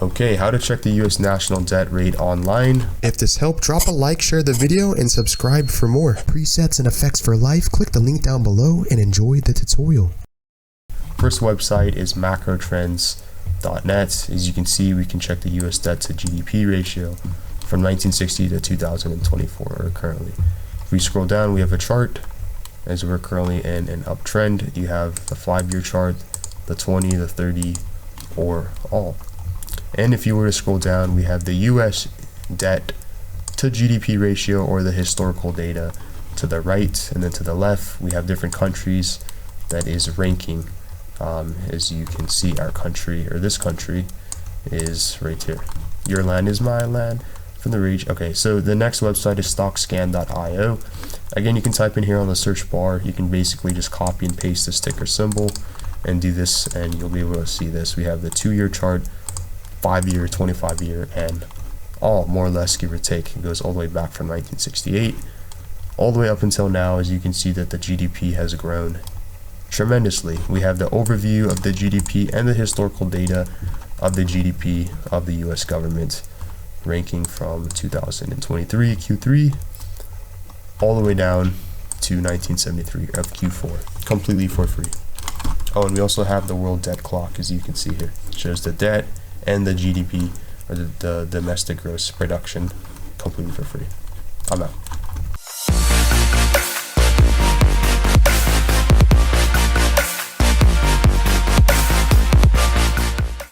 Okay, how to check the US national debt rate online. If this helped, drop a like, share the video, and subscribe for more. Presets and effects for life, click the link down below and enjoy the tutorial. First website is macrotrends.net. As you can see, we can check the US debt to GDP ratio from 1960 to 2024 or currently. If we scroll down, we have a chart. As we're currently in an uptrend, you have the 5-year chart, the 20, the 30, or all. And if you were to scroll down, we have the US debt to GDP ratio or the historical data to the right, and then to the left we have different countries that is ranking. As you can see, our country, or this country, is right here. Your land is my land from the region. Okay, so the next website is stockscan.io. Again, you can type in here on the search bar. You can basically just copy and paste the sticker symbol and do this, and you'll be able to see this. We have the 2-year chart, 5-year, 25-year, and all, more or less, give or take. It goes all the way back from 1968 all the way up until now. As you can see that the GDP has grown tremendously. We have the overview of the GDP and the historical data of the GDP of the US government, ranking from 2023 Q3 all the way down to 1973 of Q4, completely for free. Oh, and we also have the world debt clock, as you can see here. It shows the debt and the GDP, or the domestic gross production, completely for free. I'm out.